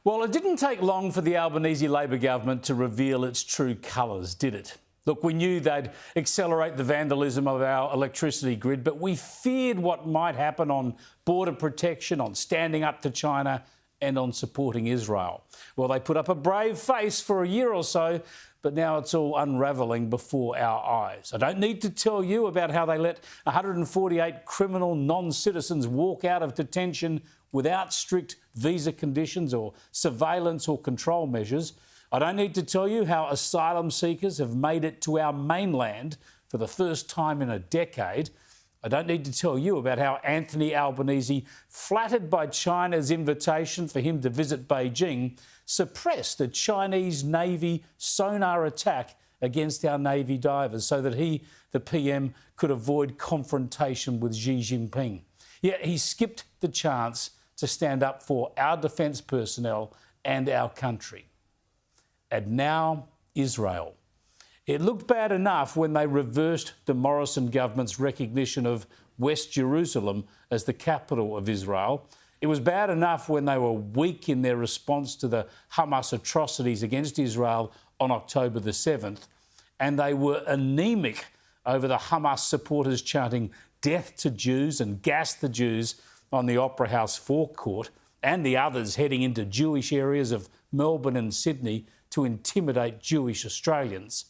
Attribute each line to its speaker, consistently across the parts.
Speaker 1: Well, it didn't take long for the Albanese Labor government to reveal its true colours, did it? Look, we knew they'd accelerate the vandalism of our electricity grid, but we feared what might happen on border protection, on standing up to China and on supporting Israel. Well, they put up a brave face for a year or so, but now it's all unravelling before our eyes. I don't need to tell you about how they let 148 criminal non-citizens walk out of detention without strict visa conditions or surveillance or control measures. I don't need to tell you how asylum seekers have made it to our mainland for the first time in a decade. I don't need to tell you about how Anthony Albanese, flattered by China's invitation for him to visit Beijing, suppressed a Chinese Navy sonar attack against our Navy divers so that he, the PM, could avoid confrontation with Xi Jinping. Yet he skipped the chance to stand up for our defence personnel and our country. And now, Israel. It looked bad enough when they reversed the Morrison government's recognition of West Jerusalem as the capital of Israel. It was bad enough when they were weak in their response to the Hamas atrocities against Israel on October the 7th. And they were anaemic over the Hamas supporters chanting "Death to Jews" and "Gas the Jews" on the Opera House forecourt, and the others heading into Jewish areas of Melbourne and Sydney to intimidate Jewish Australians.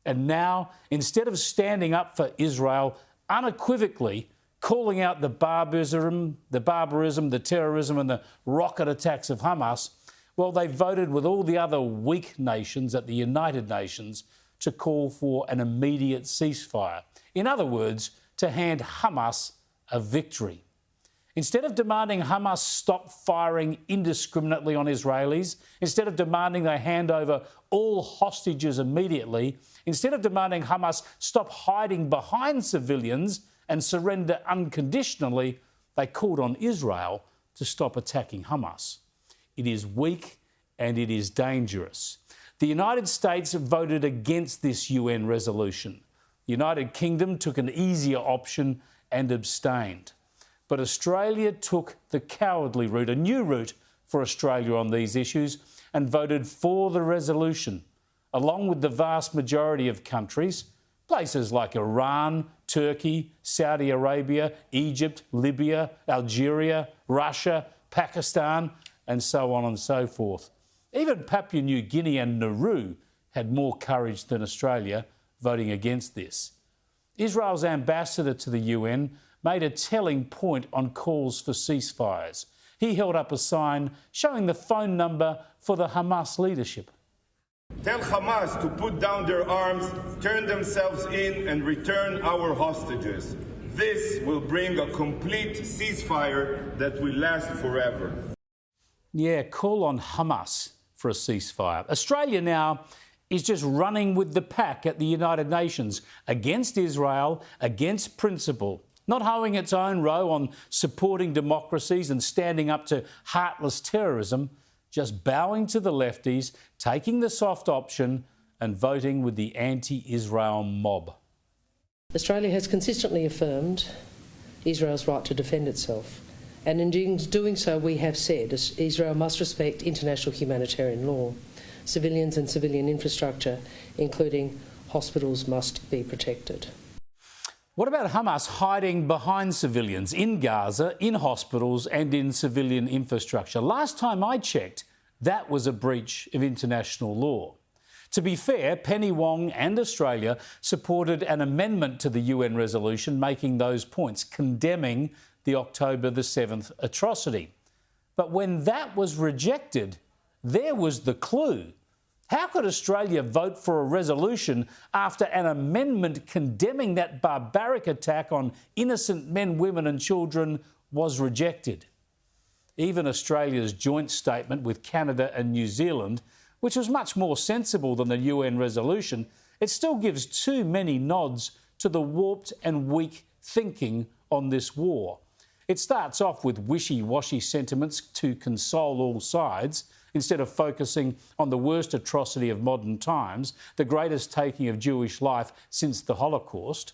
Speaker 1: And now, instead of standing up for Israel unequivocally, calling out the barbarism, the terrorism and the rocket attacks of Hamas, well, they voted with all the other weak nations at the United Nations to call for an immediate ceasefire. In other words, to hand Hamas a victory. Instead of demanding Hamas stop firing indiscriminately on Israelis, instead of demanding they hand over all hostages immediately, instead of demanding Hamas stop hiding behind civilians and surrender unconditionally, they called on Israel to stop attacking Hamas. It is weak and it is dangerous. The United States voted against this UN resolution. The United Kingdom took an easier option and abstained. But Australia took the cowardly route, a new route for Australia on these issues, and voted for the resolution, along with the vast majority of countries, places like Iran, Turkey, Saudi Arabia, Egypt, Libya, Algeria, Russia, Pakistan, and so on and so forth. Even Papua New Guinea and Nauru had more courage than Australia, voting against this. Israel's ambassador to the UN made a telling point on calls for ceasefires. He held up a sign showing the phone number for the Hamas leadership.
Speaker 2: Tell Hamas to put down their arms, turn themselves in and return our hostages. This will bring a complete ceasefire that will last forever.
Speaker 1: Yeah, call on Hamas for a ceasefire. Australia now is just running with the pack at the United Nations against Israel, against principle, not hoeing its own row on supporting democracies and standing up to heartless terrorism, just bowing to the lefties, taking the soft option and voting with the anti-Israel mob.
Speaker 3: Australia has consistently affirmed Israel's right to defend itself. And in doing so, we have said Israel must respect international humanitarian law. Civilians and civilian infrastructure, including hospitals, must be protected.
Speaker 1: What about Hamas hiding behind civilians in Gaza, in hospitals and in civilian infrastructure? Last time I checked, that was a breach of international law. To be fair, Penny Wong and Australia supported an amendment to the UN resolution making those points, condemning the October the 7th atrocity. But when that was rejected, there was the clue. How could Australia vote for a resolution after an amendment condemning that barbaric attack on innocent men, women and children was rejected? Even Australia's joint statement with Canada and New Zealand, which was much more sensible than the UN resolution, it still gives too many nods to the warped and weak thinking on this war. It starts off with wishy-washy sentiments to console all sides, instead of focusing on the worst atrocity of modern times, the greatest taking of Jewish life since the Holocaust.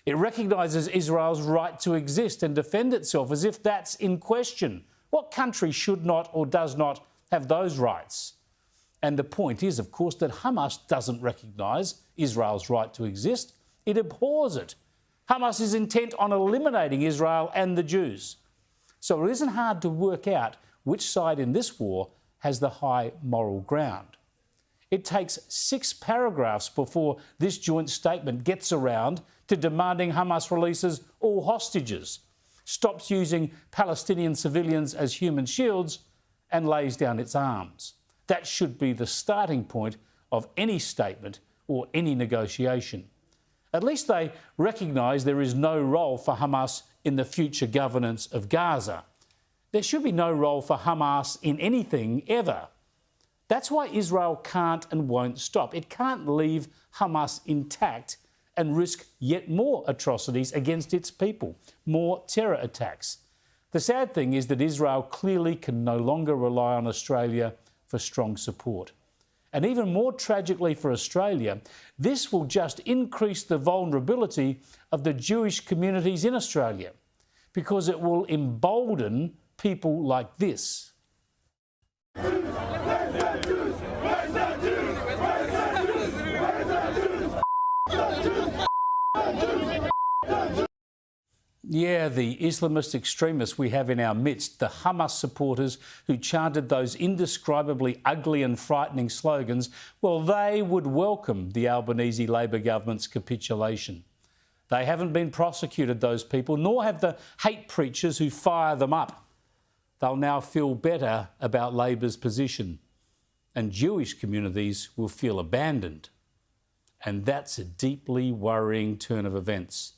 Speaker 1: It recognises Israel's right to exist and defend itself as if that's in question. What country should not or does not have those rights. And the point is, of course, that Hamas doesn't recognise Israel's right to exist. It abhors it. Hamas is intent on eliminating Israel and the Jews. So it isn't hard to work out which side in this war has the high moral ground. It takes 6 paragraphs before this joint statement gets around to demanding Hamas releases all hostages, stops using Palestinian civilians as human shields, and lays down its arms. That should be the starting point of any statement or any negotiation. At least they recognise there is no role for Hamas in the future governance of Gaza. There should be no role for Hamas in anything ever. That's why Israel can't and won't stop. It can't leave Hamas intact and risk yet more atrocities against its people, more terror attacks. The sad thing is that Israel clearly can no longer rely on Australia for strong support. And even more tragically for Australia, this will just increase the vulnerability of the Jewish communities in Australia, because it will embolden people like this. Yeah, the Islamist extremists we have in our midst, the Hamas supporters who chanted those indescribably ugly and frightening slogans, well, they would welcome the Albanese Labor government's capitulation. They haven't been prosecuted, those people, nor have the hate preachers who fire them up. They'll now feel better about Labor's position, and Jewish communities will feel abandoned. And that's a deeply worrying turn of events.